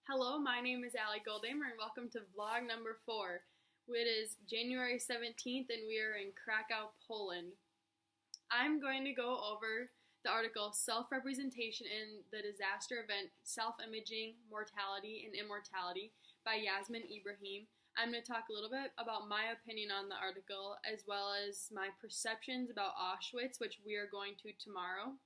Hello, my name is Allie Goldhamer, and welcome to vlog number 4. It is January 17th, and we are in Krakow, Poland. I'm going to go over the article Self-Representation in the Disaster Event, Self-Imaging, Mortality, and Immortality by Yasmin Ibrahim. I'm going to talk a little bit about my opinion on the article, as well as my perceptions about Auschwitz, which we are going to tomorrow.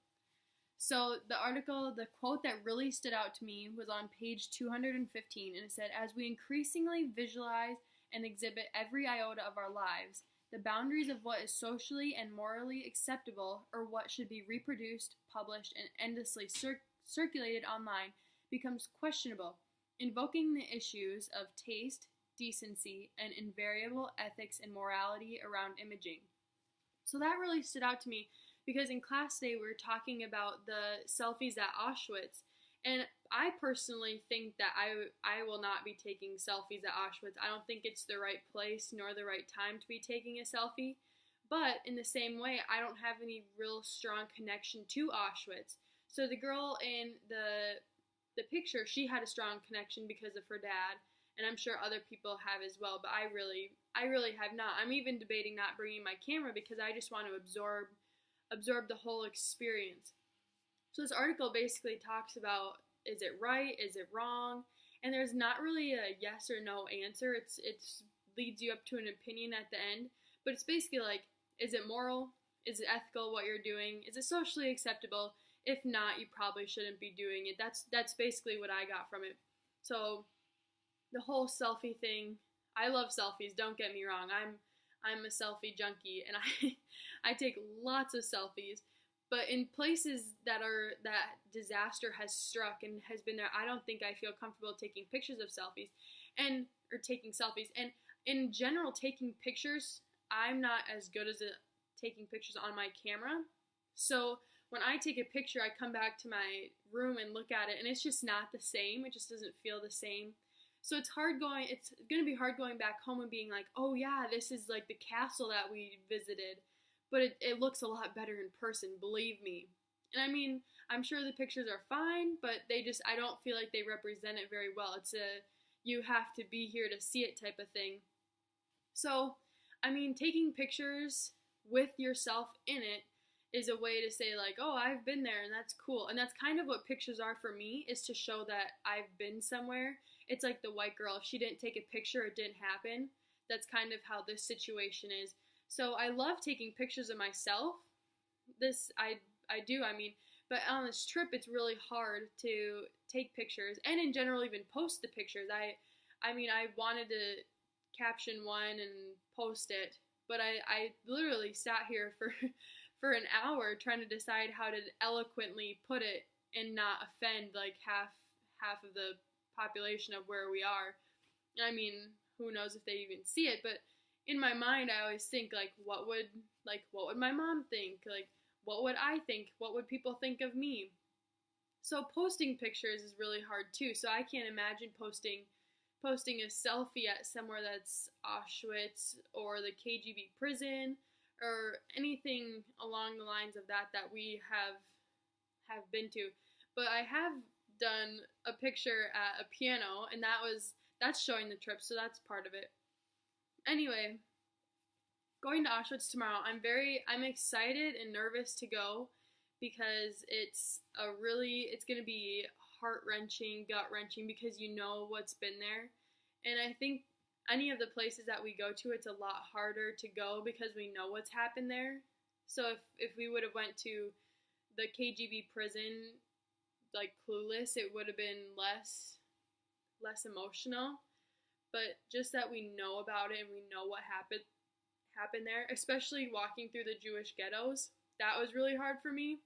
So the article, the quote that really stood out to me was on page 215, and it said, "As we increasingly visualize and exhibit every iota of our lives, the boundaries of what is socially and morally acceptable or what should be reproduced, published, and endlessly circulated online becomes questionable, invoking the issues of taste, decency, and invariable ethics and morality around imaging." So that really stood out to me because in class today we were talking about the selfies at Auschwitz, and I personally think that I will not be taking selfies at Auschwitz. I don't think it's the right place nor the right time to be taking a selfie, but in the same way, I don't have any real strong connection to Auschwitz. So the girl in the picture, she had a strong connection because of her dad, and I'm sure other people have as well, but I really have not. I'm even debating not bringing my camera because I just want to absorb the whole experience. So this article basically talks about, is it right, is it wrong, and there's not really a yes or no answer. It's leads you up to an opinion at the end, but it's basically like, is it moral, is it ethical what you're doing, is it socially acceptable? If not, you probably shouldn't be doing it. That's basically what I got from it. So the whole selfie thing, I love selfies, don't get me wrong. I'm a selfie junkie, and I take lots of selfies. But in places that disaster has struck and has been there, I don't think I feel comfortable taking pictures of selfies, or taking selfies. And in general, taking pictures, I'm not as good as taking pictures on my camera. So when I take a picture, I come back to my room and look at it, and it's just not the same. It just doesn't feel the same. So it's going to be hard going back home and being like, oh yeah, this is like the castle that we visited, but it looks a lot better in person, believe me. And I mean, I'm sure the pictures are fine, but I don't feel like they represent it very well. It's you have to be here to see it type of thing. So, I mean, taking pictures with yourself in it is a way to say like, oh, I've been there, and that's cool. And that's kind of what pictures are for me, is to show that I've been somewhere. It's like the white girl. If she didn't take a picture, it didn't happen. That's kind of how this situation is. So I love taking pictures of myself. I do. I mean, but on this trip, it's really hard to take pictures, and in general, even post the pictures. I mean, I wanted to caption one and post it, but I literally sat here for an hour trying to decide how to eloquently put it and not offend like half of the population of where we are. I mean, who knows if they even see it, but in my mind I always think like what would my mom think, like what would I think, what would people think of me? So posting pictures is really hard too. So I can't imagine posting a selfie at somewhere that's Auschwitz or the KGB prison or anything along the lines of that we have been to. But I have done a picture at a piano, and that's showing the trip, so that's part of it. Anyway, going to Auschwitz tomorrow, I'm excited and nervous to go because it's going to be heart-wrenching, gut-wrenching, because you know what's been there. And I think any of the places that we go to, it's a lot harder to go because we know what's happened there. So if we would have went to the KGB prison like clueless, it would have been less emotional. But just that we know about it and we know what happened there, especially walking through the Jewish ghettos, that was really hard for me.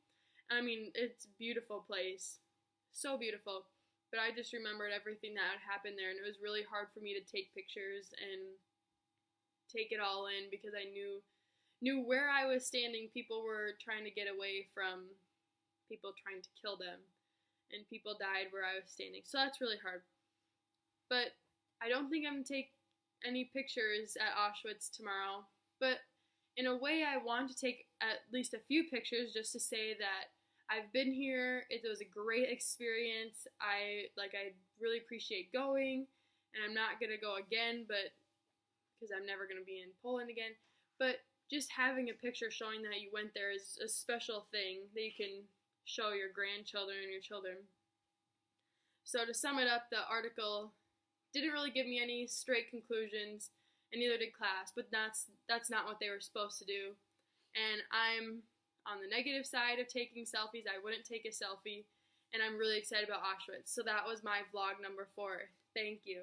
I mean, it's a beautiful place, so beautiful, but I just remembered everything that had happened there, and it was really hard for me to take pictures and take it all in because I knew where I was standing. People were trying to get away from people trying to kill them, and people died where I was standing. So that's really hard. But I don't think I'm going to take any pictures at Auschwitz tomorrow. But in a way, I want to take at least a few pictures just to say that I've been here. It was a great experience. I really appreciate going, and I'm not gonna go again, but because I'm never gonna be in Poland again. But just having a picture showing that you went there is a special thing that you can show your grandchildren and your children. So to sum it up, the article didn't really give me any straight conclusions, and neither did class, but that's not what they were supposed to do. And I'm on the negative side of taking selfies. I wouldn't take a selfie, and I'm really excited about Auschwitz. So that was my vlog number 4. Thank you.